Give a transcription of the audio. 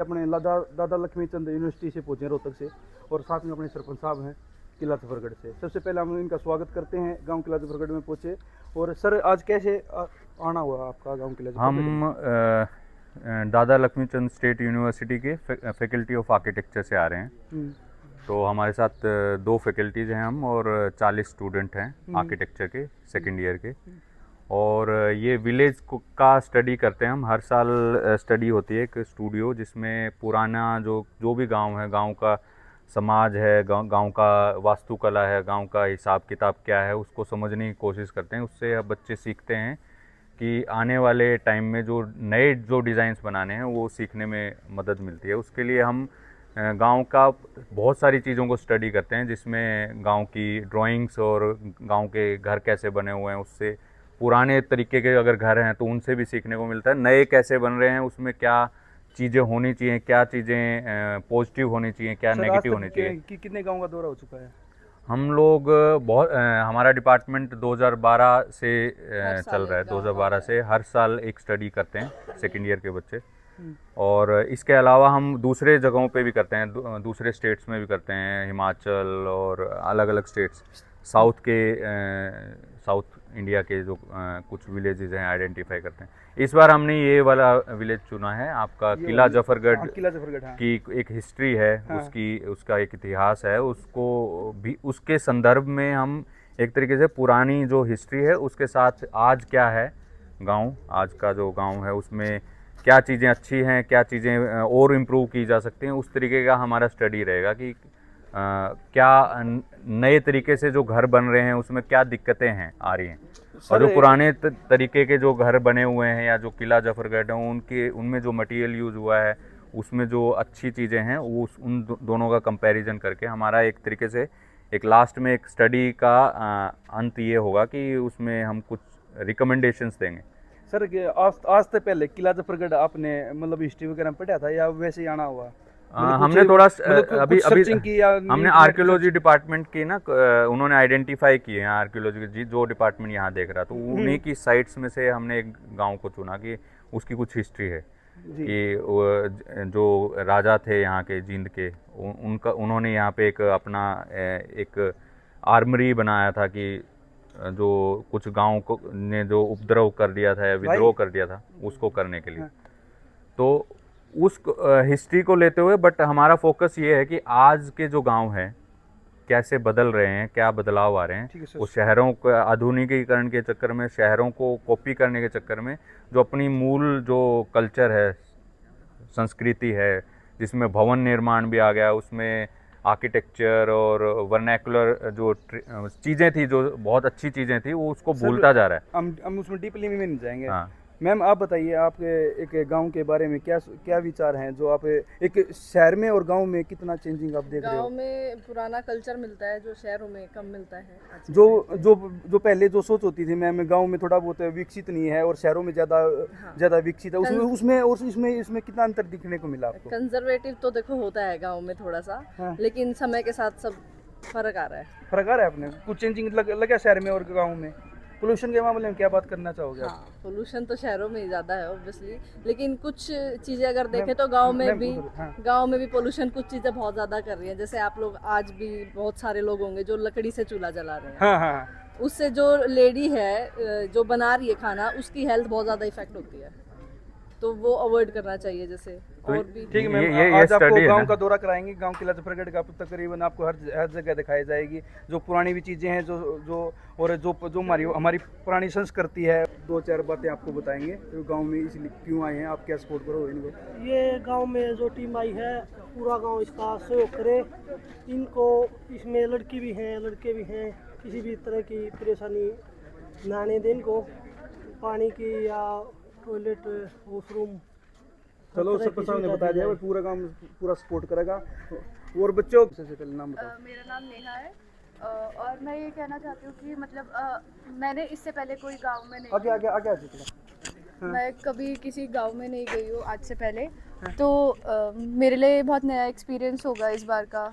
अपने दादा लक्ष्मी चंद यूनिवर्सिटी से पहुंचे हैं, रोहतक से, और साथ में अपने सरपंच साहब हैं किला जफरगढ़ से। सबसे पहले हम इनका स्वागत करते हैं। गांव किला जफरगढ़ में पहुंचे, और सर आज कैसे आना हुआ आपका गांव किला जफरगढ़? हम दादा लक्ष्मी चंद स्टेट यूनिवर्सिटी के फैकल्टी ऑफ आर्किटेक्चर से आ रहे हैं। तो हमारे साथ दो फैकल्टीज़ हैं हम, और 40 स्टूडेंट हैं आर्किटेक्चर के सेकेंड ईयर के। और ये विलेज का स्टडी करते हैं हम। हर साल स्टडी होती है, एक स्टूडियो जिसमें पुराना जो भी गांव है, गांव का समाज है, गांव का वास्तुकला है, गांव का हिसाब किताब क्या है, उसको समझने की कोशिश करते हैं। उससे अब बच्चे सीखते हैं कि आने वाले टाइम में जो डिज़ाइंस बनाने हैं वो सीखने में मदद मिलती है। उसके लिए हम गांव का बहुत सारी चीज़ों को स्टडी करते हैं, जिसमें गांव की ड्राइंग्स और गांव के घर कैसे बने हुए हैं, उससे पुराने तरीके के अगर घर हैं तो उनसे भी सीखने को मिलता है। नए कैसे बन रहे हैं, उसमें क्या चीज़ें होनी चाहिए, क्या चीज़ें पॉजिटिव होनी चाहिए, क्या नेगेटिव होनी चाहिए। कितने गाँव का दौरा हो चुका है? हम लोग बहुत हमारा डिपार्टमेंट 2012 से चल रहा है। 2012 से हर साल एक स्टडी करते हैं सेकेंड ईयर के बच्चे। और इसके अलावा हम दूसरे जगहों पे भी करते हैं, दूसरे स्टेट्स में भी करते हैं, हिमाचल और अलग अलग स्टेट्स, साउथ इंडिया के जो कुछ विलेजेस हैं आइडेंटिफाई करते हैं। इस बार हमने ये वाला विलेज चुना है, आपका किला जफरगढ़। किला जफरगढ़ की एक हिस्ट्री है, उसका एक इतिहास है, उसको भी उसके संदर्भ में हम एक तरीके से पुरानी जो हिस्ट्री है उसके साथ आज क्या है गांव, आज का जो गांव है उसमें क्या चीज़ें अच्छी हैं, क्या चीज़ें और इम्प्रूव की जा सकती हैं, उस तरीके का हमारा स्टडी रहेगा कि क्या नए तरीके से जो घर बन रहे हैं उसमें क्या दिक्कतें हैं आ रही हैं, और जो पुराने तरीके के जो घर बने हुए हैं या जो किला जफरगढ़ है उनमें जो मटेरियल यूज़ हुआ है उसमें जो अच्छी चीज़ें हैं वो उन दोनों का कंपैरिजन करके हमारा एक तरीके से एक लास्ट में एक स्टडी का अंत ये होगा कि उसमें हम कुछ रिकमेंडेशंस देंगे। सर आज से पहले किला जफरगढ़ आपने मतलब हिस्ट्री वगैरह पढ़ा था या वैसे ही आना हुआ? हमने थोड़ा अभी हमने आर्कियोलॉजी की डिपार्टमेंट की ना, उन्होंने आइडेंटिफाई किए हैं आर्कियोलॉजी जो डिपार्टमेंट यहाँ देख रहा, तो उन्हीं की साइट्स में से हमने एक गांव को चुना कि उसकी कुछ हिस्ट्री है कि जो राजा थे यहाँ के जींद के, उन्होंने यहाँ पे एक अपना एक आर्मरी बनाया था कि जो कुछ गांव को ने जो उपद्रव कर दिया था या विद्रोह कर दिया था उसको करने के लिए। तो उस हिस्ट्री को लेते हुए, बट हमारा फोकस ये है कि आज के जो गांव हैं कैसे बदल रहे हैं, क्या बदलाव आ रहे हैं। वो शहरों को आधुनिकीकरण के चक्कर में, शहरों को कॉपी करने के चक्कर में जो अपनी मूल जो कल्चर है, संस्कृति है, जिसमें भवन निर्माण भी आ गया, उसमें आर्किटेक्चर और वर्नैकुलर जो चीज़ें थी, जो बहुत अच्छी चीज़ें थी, वो उसको भूलता जा रहा है। हम उसमें डीपली में नहीं जाएंगे। हाँ मैम आप बताइए, आपके एक गांव के बारे में क्या विचार हैं, जो आप एक शहर में और गांव में कितना चेंजिंग आप देख रहे हो? गांव में पुराना कल्चर मिलता है जो शहरों में कम मिलता है। जो पहले जो सोच होती थी मैम, गांव में थोड़ा बहुत विकसित नहीं है और शहरों में ज्यादा विकसित है, उसमें कितना अंतर दिखने को मिला आपको? कंजर्वेटिव तो देखो होता है गाँव में थोड़ा सा, लेकिन समय के साथ सब फर्क आ रहा है। आपने कुछ चेंजिंग लगा शहर में और गाँव में? पोल्यूशन के मामले में क्या बात करना चाहोगे? हाँ, पोल्यूशन तो शहरों में ही ज़्यादा है ऑब्वियसली, लेकिन कुछ चीज़ें अगर देखें तो गांव में भी पोल्यूशन कुछ चीज़ें बहुत ज़्यादा कर रही हैं। जैसे आप लोग आज भी बहुत सारे लोग होंगे जो लकड़ी से चूल्हा जला रहे हैं। हाँ। उससे जो लेडी है जो बना रही है खाना, उसकी हेल्थ बहुत ज़्यादा इफेक्ट होती है, तो वो अवॉइड करना चाहिए। जैसे तो और भी ठीक है मैम, आज आपको गांव का दौरा कराएंगे। गांव किला जफरगढ़ का तकरीबन आपको हर जगह दिखाई जाएगी, जो पुरानी भी चीज़ें हैं, जो हमारी पुरानी संस्कृति है। 2-4 बातें आपको बताएंगे तो गांव में इसलिए क्यों आए हैं, आप क्या सपोर्ट करो इनको? ये गांव में जो टीम आई है, पूरा गांव इसका सहयोग करे। इनको इसमें लड़की भी हैं, लड़के भी हैं, किसी भी तरह की परेशानी ना आने दें इनको, पानी की या टॉयलेट वॉशरूम। चलो सरपंच साहब ने बता दिया, पूरा काम पूरा सपोर्ट करेगा। और बच्चों सबसे पहले नाम बताओ। मेरा नाम नेहा है, और मैं ये कहना चाहती हूँ कि मतलब मैंने इससे पहले कोई गांव में नहीं आगे मैं कभी किसी गांव में नहीं गई हूँ आज से पहले, तो मेरे लिए बहुत नया एक्सपीरियंस होगा इस बार का।